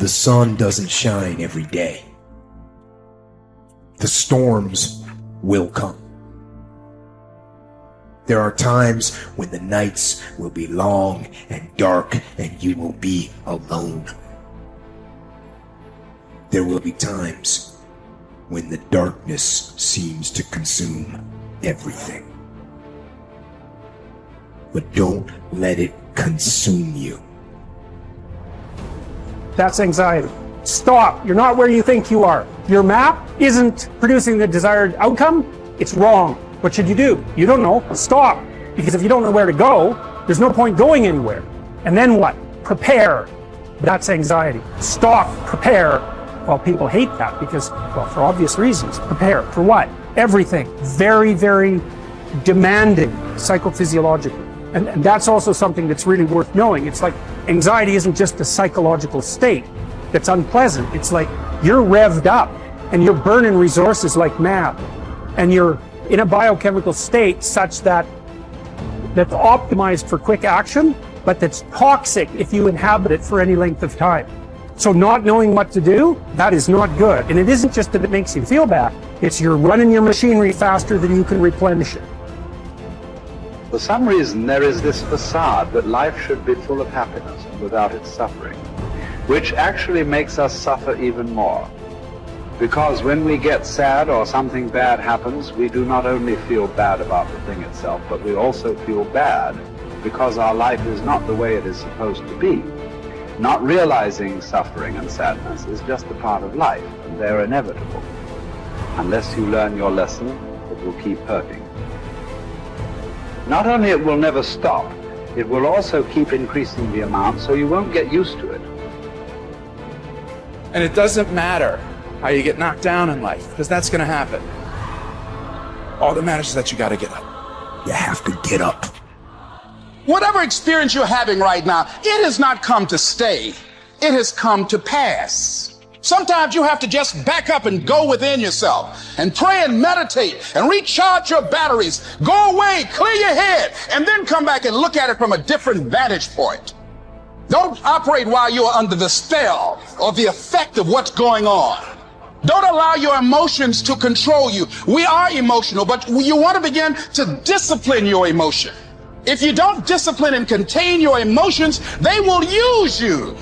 The sun doesn't shine every day. The storms will come. There are times when the nights will be long and dark and you will be alone. There will be times when the darkness seems to consume everything. But don't let it consume you. That's anxiety. Stop. You're not where you think you are. Your map isn't producing the desired outcome. It's wrong. What should you do? You don't know. Stop. Because if you don't know where to go, there's no point going anywhere. And then what? Prepare. That's anxiety. Stop. Prepare. Well, people hate that because, well, for obvious reasons. Prepare. For what? Everything. Very, very demanding psychophysiologically. And that's also something that's really worth knowing. It's like anxiety isn't just a psychological state that's unpleasant. It's like you're revved up and you're burning resources like mad. And you're in a biochemical state such that's optimized for quick action, but that's toxic if you inhabit it for any length of time. So not knowing what to do, that is not good. And it isn't just that it makes you feel bad. It's you're running your machinery faster than you can replenish it. For some reason, there is this facade that life should be full of happiness and without its suffering, which actually makes us suffer even more. Because when we get sad or something bad happens, we do not only feel bad about the thing itself, but we also feel bad because our life is not the way it is supposed to be. Not realizing suffering and sadness is just a part of life, and they're inevitable. Unless you learn your lesson, it will keep hurting. Not only it will never stop, it will also keep increasing the amount, so you won't get used to it. And it doesn't matter how you get knocked down in life, because that's going to happen. All that matters is that you got to get up. You have to get up. Whatever experience you're having right now, it has not come to stay. It has come to pass. Sometimes you have to just back up and go within yourself and pray and meditate and recharge your batteries. Go away, clear your head, and then come back and look at it from a different vantage point. Don't operate while you are under the spell or the effect of what's going on. Don't allow your emotions to control you. We are emotional, but you want to begin to discipline your emotion. If you don't discipline and contain your emotions, they will use you.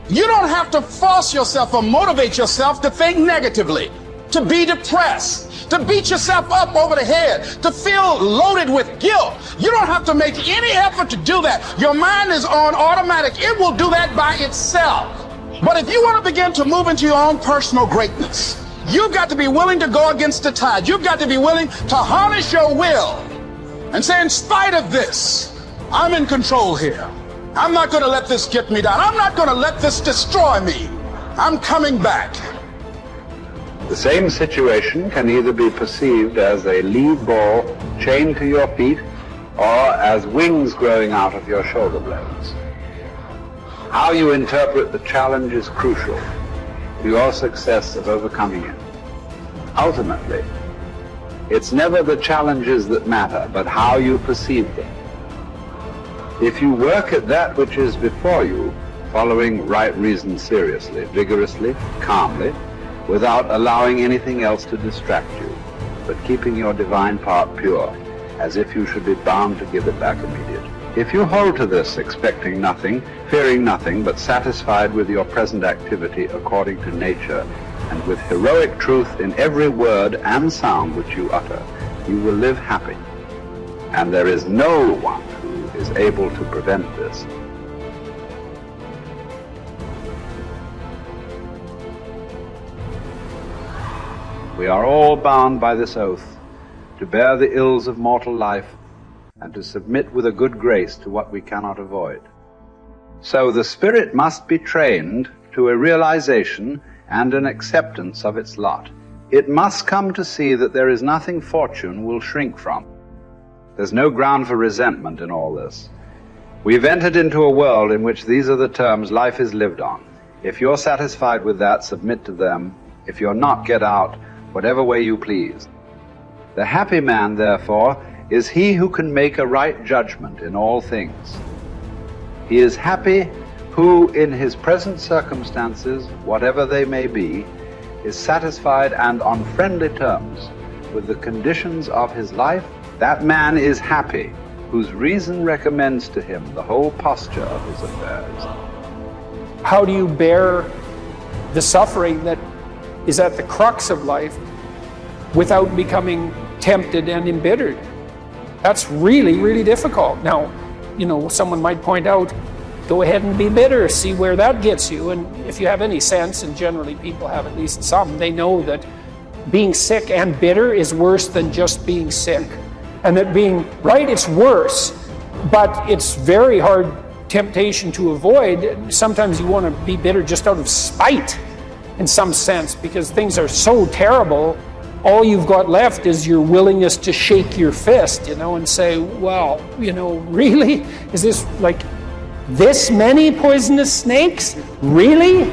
You don't have to force yourself or motivate yourself to think negatively, to be depressed, to beat yourself up over the head, to feel loaded with guilt. You don't have to make any effort to do that. Your mind is on automatic. It will do that by itself. But if you want to begin to move into your own personal greatness, you've got to be willing to go against the tide. You've got to be willing to harness your will and say, in spite of this, I'm in control here. I'm not going to let this get me down. I'm not going to let this destroy me. I'm coming back. The same situation can either be perceived as a lead ball chained to your feet or as wings growing out of your shoulder blades. How you interpret the challenge is crucial to your success of overcoming it. Ultimately, it's never the challenges that matter, but how you perceive them. If you work at that which is before you, following right reason seriously, vigorously, calmly, without allowing anything else to distract you, but keeping your divine part pure, as if you should be bound to give it back immediately. If you hold to this, expecting nothing, fearing nothing, but satisfied with your present activity according to nature, and with heroic truth in every word and sound which you utter, you will live happy. And there is no one who is able to prevent this. We are all bound by this oath to bear the ills of mortal life and to submit with a good grace to what we cannot avoid. So the spirit must be trained to a realization and an acceptance of its lot. It must come to see that there is nothing fortune will shrink from. There's no ground for resentment in all this. We've entered into a world in which these are the terms life is lived on. If you're satisfied with that, submit to them. If you're not, get out, whatever way you please. The happy man, therefore, is he who can make a right judgment in all things. He is happy who in his present circumstances, whatever they may be, is satisfied and on friendly terms with the conditions of his life, that man is happy, whose reason recommends to him the whole posture of his affairs. How do you bear the suffering that is at the crux of life without becoming tempted and embittered? That's really, really difficult. Now, someone might point out, go ahead and be bitter, see where that gets you. And if you have any sense, and generally people have at least some, they know that being sick and bitter is worse than just being sick. And that being right, it's worse, but it's very hard temptation to avoid. Sometimes you want to be bitter just out of spite in some sense, because things are so terrible. All you've got left is your willingness to shake your fist, and say, well, really? Is this like this many poisonous snakes? Really?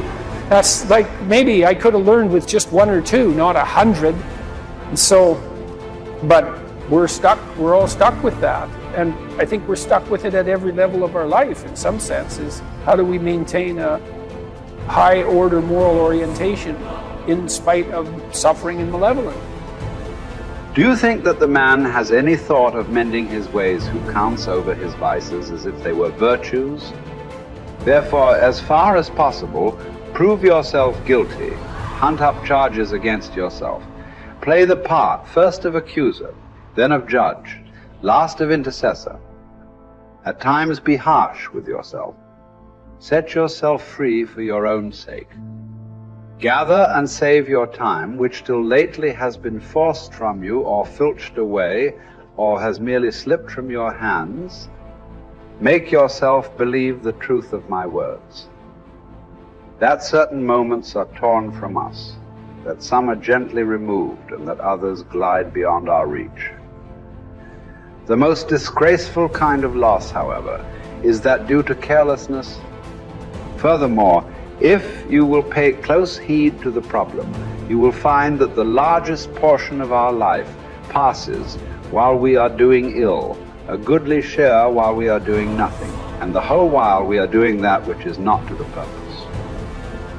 That's like, maybe I could have learned with just 1 or 2, not 100. And so, but we're all stuck with that. And I think we're stuck with it at every level of our life in some senses. How do we maintain a high order moral orientation in spite of suffering and malevolence? Do you think that the man has any thought of mending his ways who counts over his vices as if they were virtues? Therefore, as far as possible, prove yourself guilty, hunt up charges against yourself, play the part first of accuser, then of judge, last of intercessor. At times be harsh with yourself. Set yourself free for your own sake. Gather and save your time, which till lately has been forced from you or filched away, or has merely slipped from your hands. Make yourself believe the truth of my words, that certain moments are torn from us, that some are gently removed, and that others glide beyond our reach. The most disgraceful kind of loss, however, is that due to carelessness. Furthermore, if you will pay close heed to the problem, you will find that the largest portion of our life passes while we are doing ill, a goodly share while we are doing nothing, and the whole while we are doing that which is not to the purpose.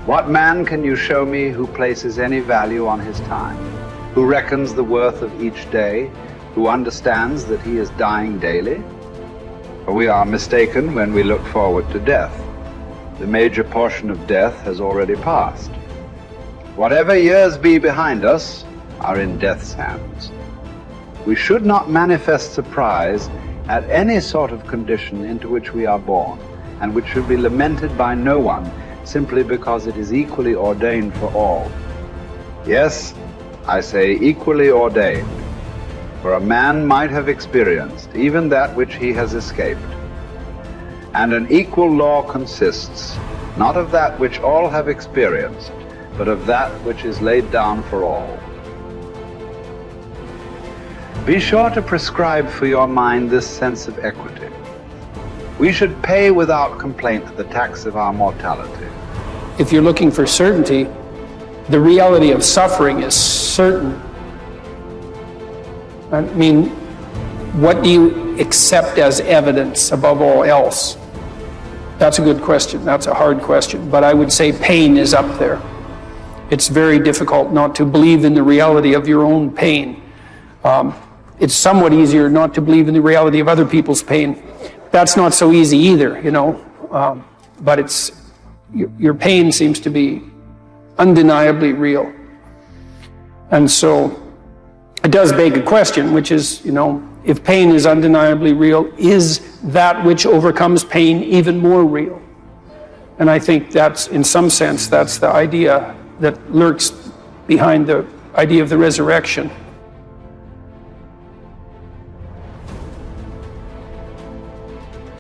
What man can you show me who places any value on his time, who reckons the worth of each day, who understands that he is dying daily? For we are mistaken when we look forward to death. The major portion of death has already passed. Whatever years be behind us are in death's hands. We should not manifest surprise at any sort of condition into which we are born, and which should be lamented by no one, simply because it is equally ordained for all. Yes, I say equally ordained, for a man might have experienced even that which he has escaped. And an equal law consists not of that which all have experienced, but of that which is laid down for all. Be sure to prescribe for your mind this sense of equity. We should pay without complaint the tax of our mortality. If you're looking for certainty, the reality of suffering is certain. I mean, what do you accept as evidence above all else? That's a good question. That's a hard question. But I would say pain is up there. It's very difficult not to believe in the reality of your own pain. It's somewhat easier not to believe in the reality of other people's pain. That's not so easy either, but it's your pain seems to be undeniably real. And so it does beg a question, which is, if pain is undeniably real, is that which overcomes pain even more real? And I think that's, in some sense, that's the idea that lurks behind the idea of the resurrection.